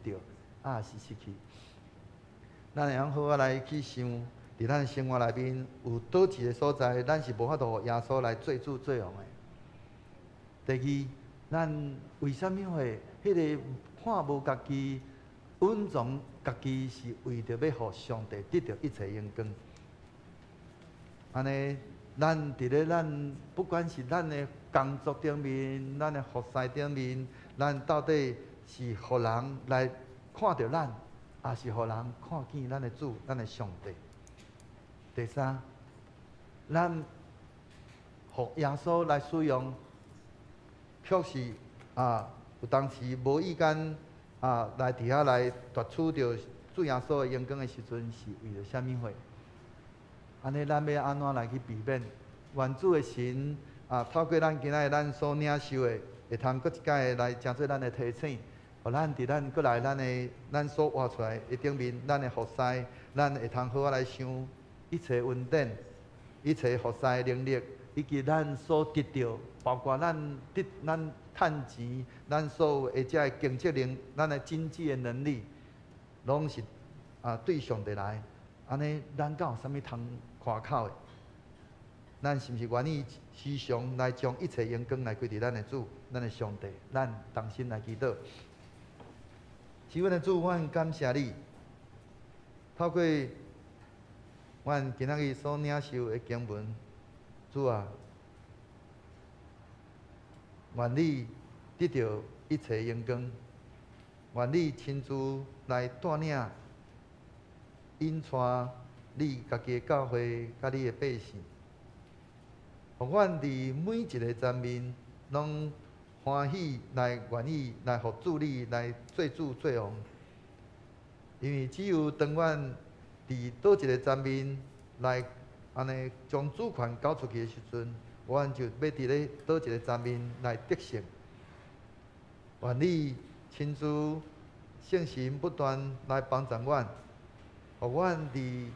D: 到是失去？咱会晓好好来去想，伫咱生活内面有倒一个所在，咱是无法度互耶稣来做主做王的。第二，咱为什么会迄个看无家己稳重？家己是为着要互上帝得到一切荣光。安尼，咱伫咧咱不管是咱的工作顶面，咱的服侍顶面，咱到底是互人来看到咱，还是互人看见咱的主、咱的上帝？第三，咱互耶稣来使用，确实有当时无意间。来伫遐来夺取着主耶稣的荣光的时阵，是为着啥物货？安尼咱要安怎来去避免？愿主的神透过咱今仔日咱所领受的，会通搁一摆来诚做咱的提醒，互咱伫咱搁来咱所活出来的顶面，咱的服侍，咱会通好好来想一切恩典、一切服侍的能力，以及咱所得到，包括咱趁钱，咱所有的这经济能，咱的经济的能力，拢是对上帝来。安尼，咱敢有啥物通夸口的？咱是毋是愿意时常来将一切荣光来归伫咱的主、咱的上帝？咱同心来祈祷。是阮的主，阮感谢你，透过阮今仔日所领受的经文，主啊。愿你得到一切荣光，愿你亲自来带领、引带你家己的教会、甲你的百姓，互阮伫每一个层面拢欢喜来愿意来互主你来做主做王，因为只有当阮伫倒一个层面来安尼将主权交出去的时阵。阮就要伫咧倒一个层面来得胜，愿你亲自圣神不断来帮助阮，互阮伫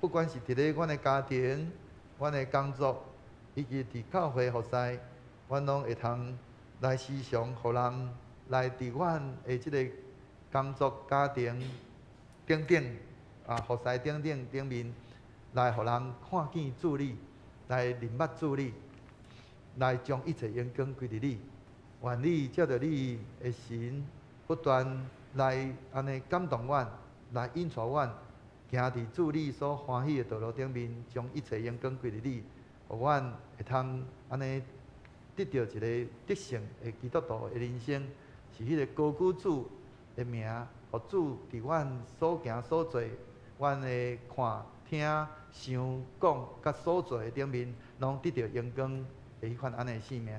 D: 不管是伫咧阮的家庭、阮的工作，以及伫教会服侍，阮拢会通来时常互人来伫阮的即个工作、家庭等等服侍等等顶面，来互人看见主你，来认捌主你。来将一切荣光归伫你，愿你照着你的神不断来安尼感动阮，来引带阮，行伫主你所欢喜的道路顶面，将一切荣光归伫你，互阮会通安尼得到一个得胜的基督徒的人生，是迄个高举主的名，互主伫阮所行所做，阮的看、听、想、讲，甲所做的顶面，拢得到荣光。迄款安尼的生命，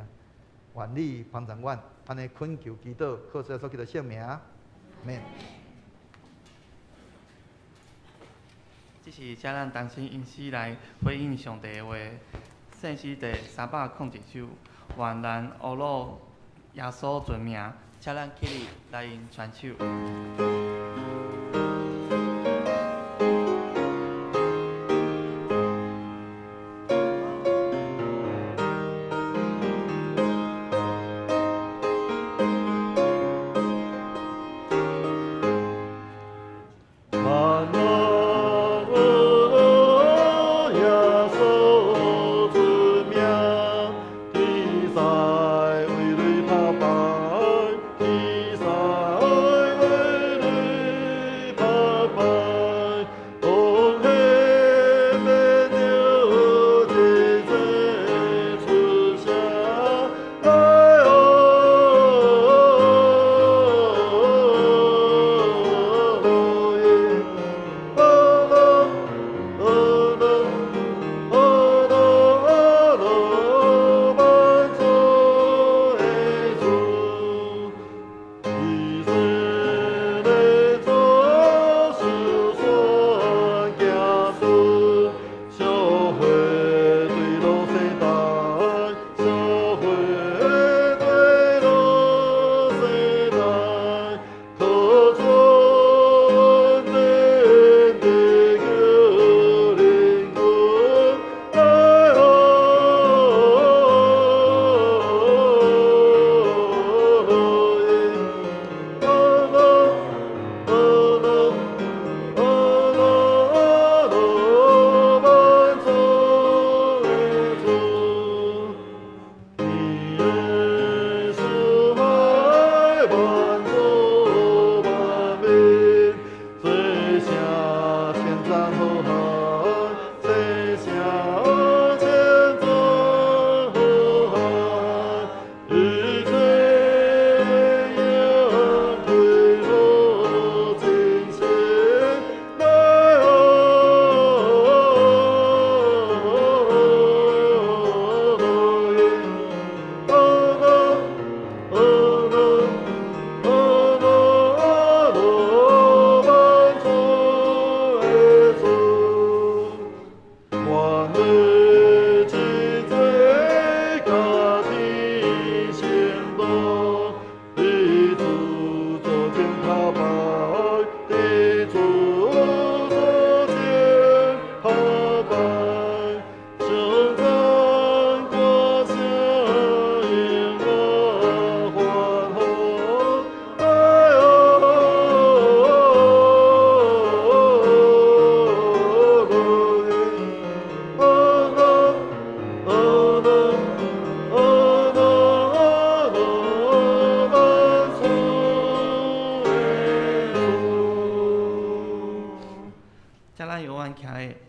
D: 愿你帮助阮，安尼恳求祈祷，靠主所记的圣名，免。
C: 这是叫咱同心因诗来回应上帝的话。圣诗第301首，愿咱乌鲁耶稣尊名，请咱起立来因传手。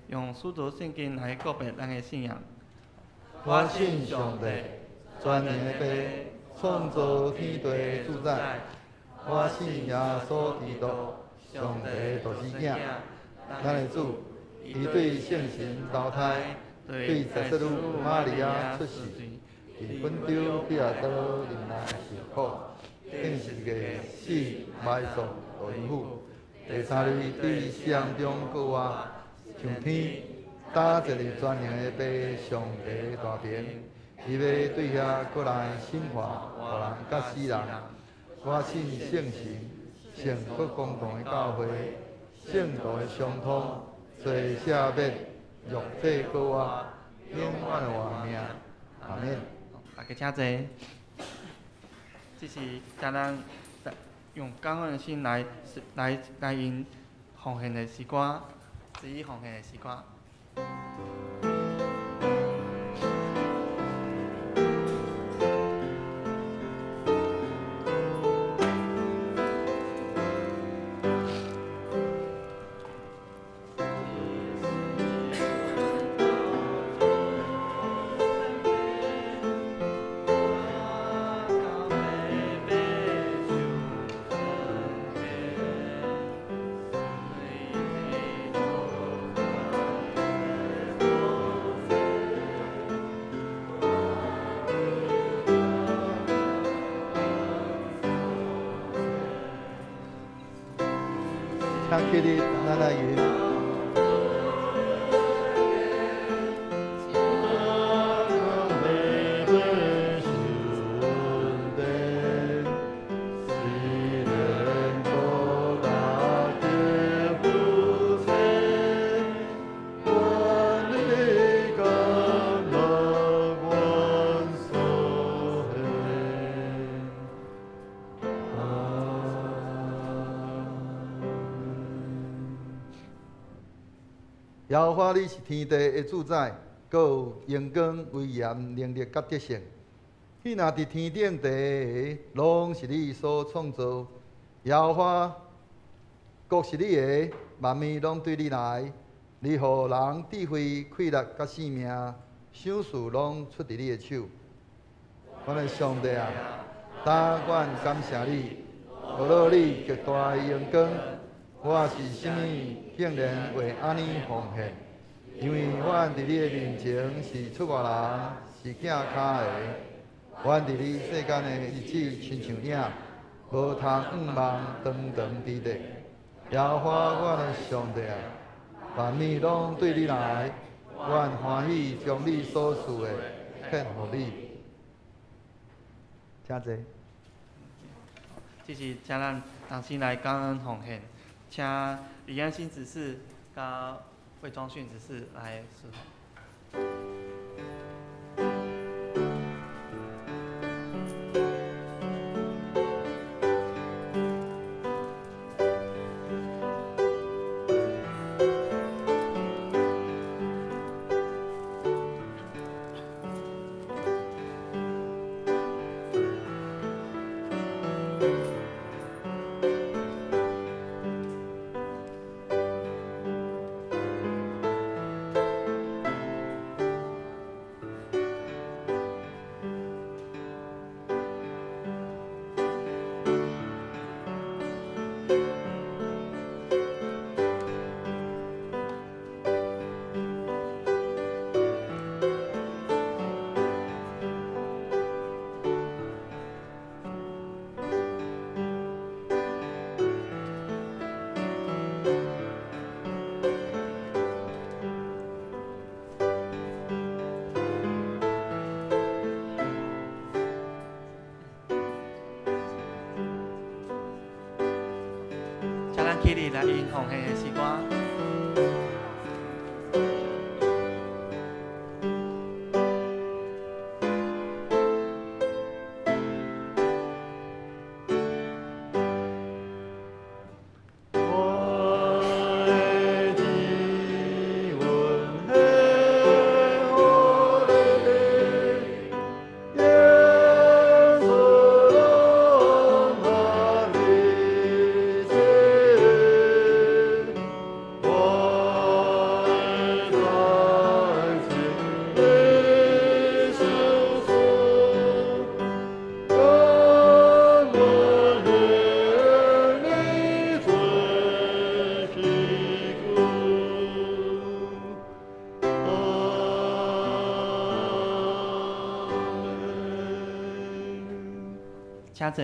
C: 用使徒圣经来告别咱的信仰。
D: 我信上帝，全能的父，创造天地的主宰。我信耶稣基督，上帝独生子，咱的主，伊对圣神投胎，对十色女玛利亚出世，伫本州彼拉多人来受苦，定是个死埋葬落府，第三日对死人中过活，上天。打一个全能的父，上帝大平，伊要对遐过来审判活人甲死人。我信圣神，圣福公堂的教会，圣道的相通，做赦免，肉体过活，永远的活命。阿免。
C: 大家请坐。这是叫咱用感恩的心来因奉献的诗歌，之一奉献的诗歌。
D: 请起立，咱来吟。耶和华你是天地的主宰，阁有荣光、威严、能力甲德性。迄若伫天顶地下，拢是你所创造。耶和华，国是你的，万物拢对你来。你予人智慧、快乐甲性命，想事拢出伫你的手。我的上帝啊，但愿感谢你，学了你极大的荣光。我是甚物竟然为安尼奉献？因为阮伫你的面前是出外人，是囝脚的。阮伫你世间的日子亲像影，无通仰望长长之地。耶和华我的上帝啊，万物拢对你来，阮欢喜将你所赐的献予你。请坐。
C: 这是请咱同心来感恩奉献，请李安心执事甲魏庄训执事来示范。起立来因奉献的时光。请坐。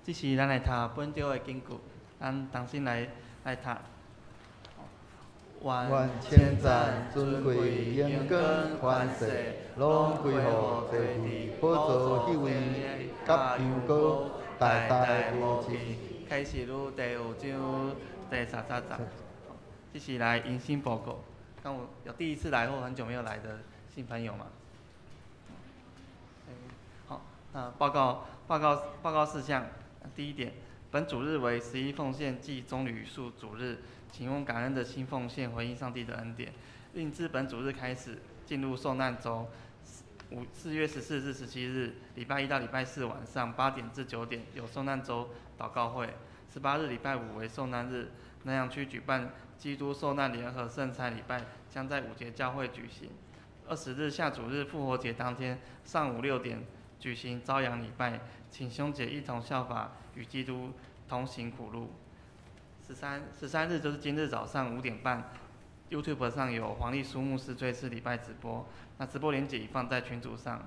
C: 这是咱来读本周的经句，咱同心来读。
D: 愿称赞、尊贵、荣光、万世，拢归乎地地宝座迄位甲羊羔，代代无尽。
C: 开始愈第5章第33节，这是来迎新报告。刚有第一次来或很久没有来的新朋友吗？好，报告事项。第一点，本主日为11奉献暨棕榈树主日，请用感恩的心奉献回应上帝的恩典。另自本主日开始进入受难周，4月14日、17日，礼拜1到礼拜4晚上8点至9点有受难周祷告会。18日礼拜5为受难日，南洋区举办基督受难联合圣餐礼拜，将在5节教会举行。20日下主日复活节当天上午6点举行朝阳礼拜，请兄姐一同效法与基督同行苦路。13日就是今日早上5点半 ，YouTube 上有黄丽书牧师追思礼拜直播，那直播连结已放在群组上。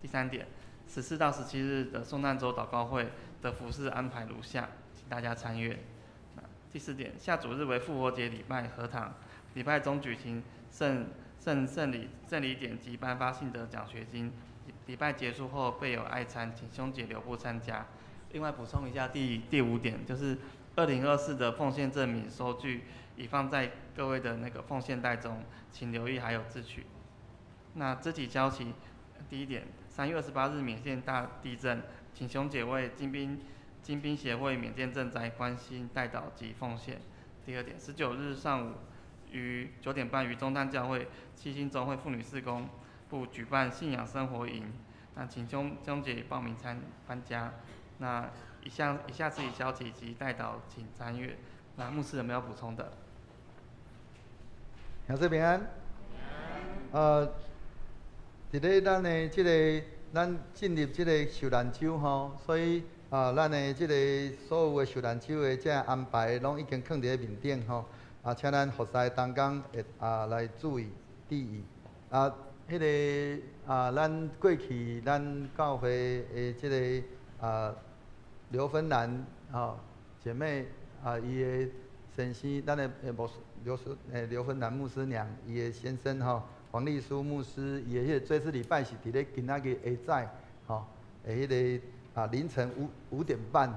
C: 第3点，14到17日的受难周祷告会的服事安排如下，请大家参阅。第4点，下主日为复活节礼拜合堂，礼拜中举行圣礼典及颁发信德奖学金。礼拜结束后备有爱餐，请兄姐留步参加。另外补充一下第5点，就是2024的奉献证明收据已放在各位的那个奉献袋中，请留意还有自取。那肢体交期，第1点3月28日缅甸大地震，请兄姐为金兵协会缅甸赈灾关心代祷及奉献。第二点，19日上午于9点半于中丹教会七星中会妇女事工部举办信仰生活营，那请兄姐报名参加。那以下次以消息及代祷请参阅。那牧师有没有补充的？
D: 兄弟平安。伫咧咱的咱进入这个受难周吼，所以咱的这个所有的受难周的这安排，拢已经放伫咧面顶吼。请咱服侍同工会来注意注意。迄个咱过去咱教会的这个刘芬兰姐妹伊的先生，咱的刘芬兰牧师娘，伊的先生黄丽书牧师，伊的迄个追思礼拜是伫咧今仔日下早迄个凌晨5点半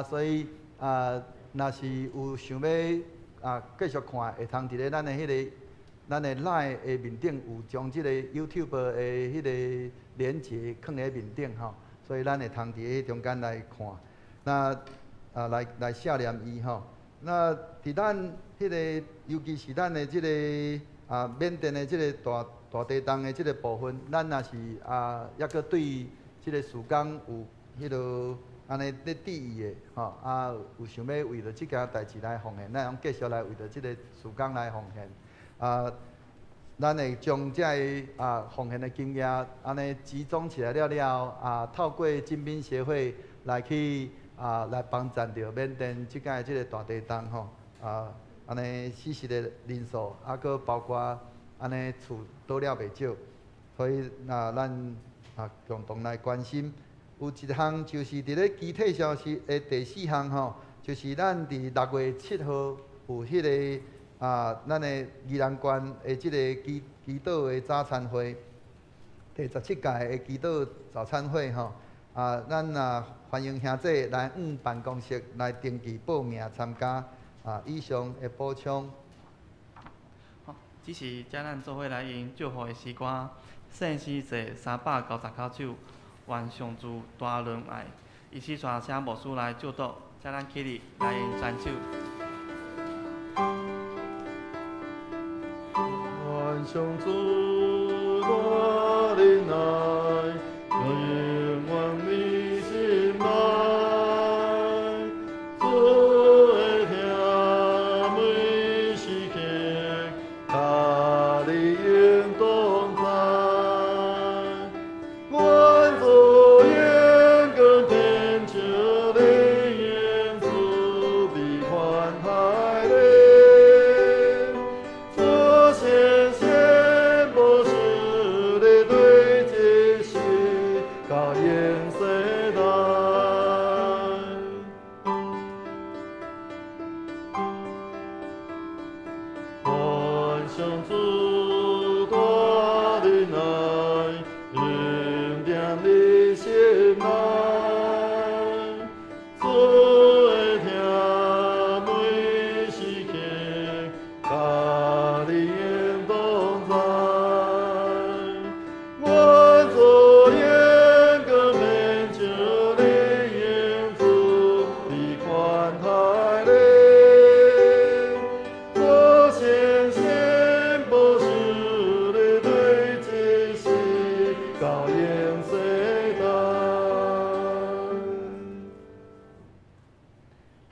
D: 所以若是有想要继续看，会通伫咧咱的LINE 的面顶有将即个 YouTube 的迄个连结放伫面顶所以咱会通伫迄中间来看，那来纪念伊那伫咱迄个，尤其是咱的即个缅甸的即个大地震的即个部分，咱若是抑阁对即个事工有迄落安尼咧注意的有想要为着即件代志来奉献，咱用继续来为着即个事工来奉献咱会将这个奉献的经验安尼集中起来了透过金兵协会来去来帮助着缅甸即届即个大地震安尼死实的人数，佮包括安尼厝倒了袂少，所以咱共同来关心。有一项就是伫咧具体消息的第4项就是咱伫6月7号有迄个咱的宜兰县的即个祈祷的早餐会，第17届的祈祷早餐会咱欢迎兄弟来办公室来登记报名参加。以上的补充。
C: 好，这是遮咱做伙来迎祝福的诗歌，圣诗第399首，愿上主大仁爱，以诗传写牧师来祝祷，遮咱起立来迎全首。
B: 愿上主大仁爱，永远你心内。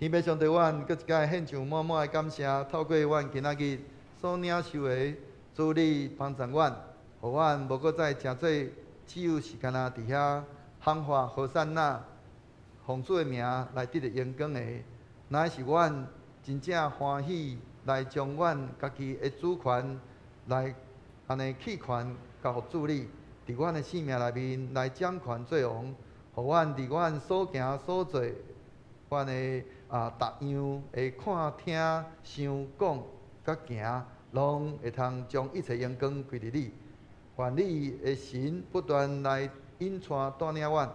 D: 天父上帝，阮搁一摆献上满满的感谢，透过阮今仔日所领受的主你帮助阮，互阮无搁再诚做只有是干那伫遐喊话和善那，奉主的名来得着荣光的，乃是阮真正欢喜来将阮家己的主权来安尼弃权交互主你，伫阮的性命内面来掌权做王，互阮伫阮所行所做，阮的逐样会看、听、想、讲、甲行，拢会通将一切荣光归伫你。愿你的神不断来引带带领阮，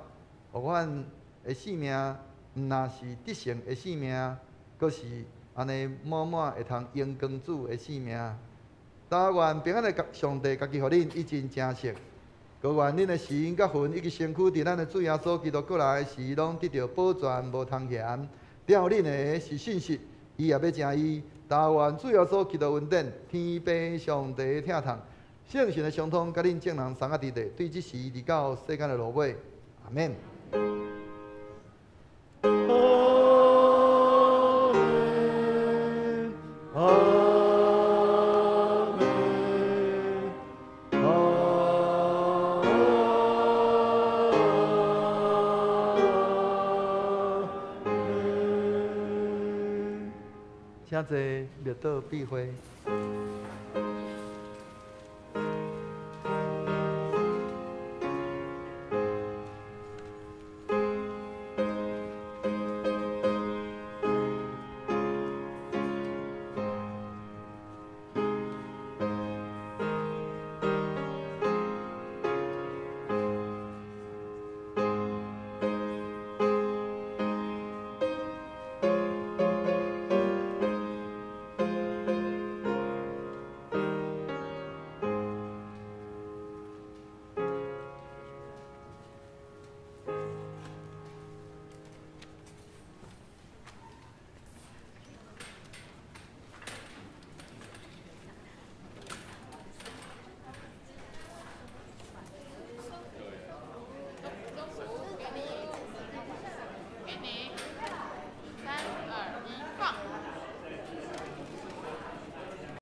D: 互阮的性命毋但是得胜的性命，阁是安尼满满会通荣光主的性命。但愿平安的上帝家己互恁一真正实，求愿恁的心、甲魂以及身躯，伫咱的主耶稣基督过来时，拢得到保全，无通嫌。了恁的是信实，伊也要正义。但愿主耶稣基督恩典，天父上帝疼痛，圣神的相通，甲恁众人三个伫地，对即时直到世间的落尾。阿免。请坐，灭道必灰。